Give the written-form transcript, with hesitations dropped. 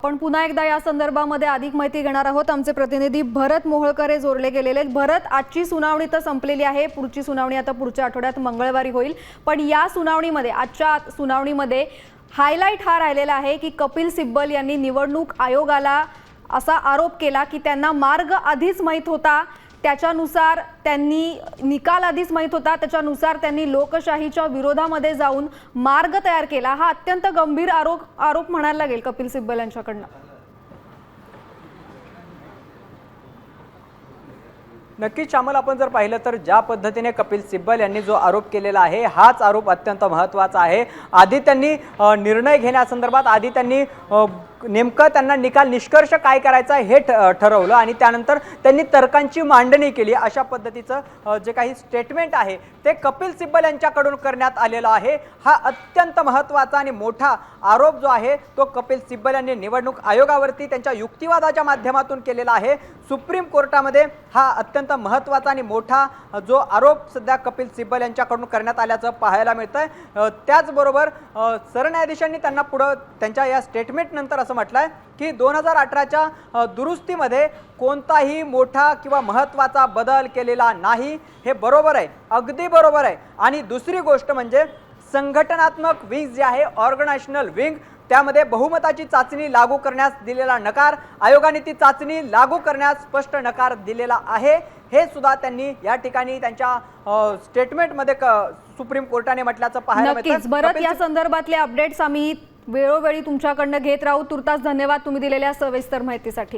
पण पुन्हा एकदा या संदर्भामध्ये अधिक माहिती घेणार आहोत। आमचे प्रतिनिधी भरत मोहोळकर जोडले गेलेले आहेत। भरत, आजची सुनावणी तर संपलेली आहे, पुढची सुनावणी आता पुढच्या आठवड्यात मंगळवारी होईल, पण या सुनावणीमध्ये आजच्या सुनावणीमध्ये हायलाइट हा राहिलेला आहे की कपिल सिब्बल यांनी निवडणूक आयोगाला असा आरोप केला की त्यांना मार्ग आधीच माहित होता, त्याच्यानुसार त्यांनी निकाल आधीच माहित होता, त्याच्यानुसार त्यांनी लोकशाहीच्या विरोधामध्ये जाऊन मार्ग तयार केला। हा अत्यंत गंभीर आरोप म्हणायला लागेल कपिल सिब्बल यांच्याकडनं। नक्कीच श्यामल, आपण जर पाहिलं तर ज्या पद्धतीने कपिल सिब्बल यांनी जो आरोप केलेला आहे हाच आरोप अत्यंत महत्त्वाचा आहे। आधी त्यांनी निर्णय घेण्यासंदर्भात आधी त्यांनी नेमकं त्यांना निकाल निष्कर्ष काय करायचा हे ठरवलं आणि त्यानंतर त्यांनी तर्कांची मांडणी केली। अशा पद्धतीचं जे काही स्टेटमेंट आहे ते कपिल सिब्बल यांच्याकडून करण्यात आलेलं आहे। हा अत्यंत महत्त्वाचा आणि मोठा आरोप जो आहे तो कपिल सिब्बल यांनी निवडणूक आयोगावरती त्यांच्या युक्तिवादाच्या माध्यमातून केलेला आहे। सुप्रीम कोर्टामध्ये हा अत्यंत महत्त्वाचा आणि मोठा जो आरोप सध्या कपिल सिब्बल यांच्याकडून करण्यात आल्याचं पाहायला मिळतंय। त्याचबरोबर सरन्यायाधीशांनी त्यांना पुढे त्यांच्या या स्टेटमेंट नंतर असं म्हटलंय की 2018च्या दुरुस्तीमध्ये कोणताही मोठा किंवा महत्त्वाचा बदल केलेला नाही। हे बरोबर आहे, अगदी बरोबर आहे। आणि दुसरी गोष्ट म्हणजे संघटनात्मक विंग जे आहे, ऑर्गनायझेशनल विंग, त्यामध्ये बहुमताची चाचणी लागू करण्यास दिलेला नकार, आयोगाने ती चाचणी लागू करण्यास स्पष्ट नकार दिलेला आहे, हे सुद्धा त्यांनी या ठिकाणी त्यांच्या स्टेटमेंटमध्ये सुप्रीम कोर्टाने म्हटल्याचं पाहायला मिळतं। नक्कीच भरत, या संदर्भातले अपडेट्स आम्ही वेळोवेळी तुमच्याकडनं घेत राहू। तुर्तास धन्यवाद तुम्ही दिलेल्या सविस्तर माहितीसाठी।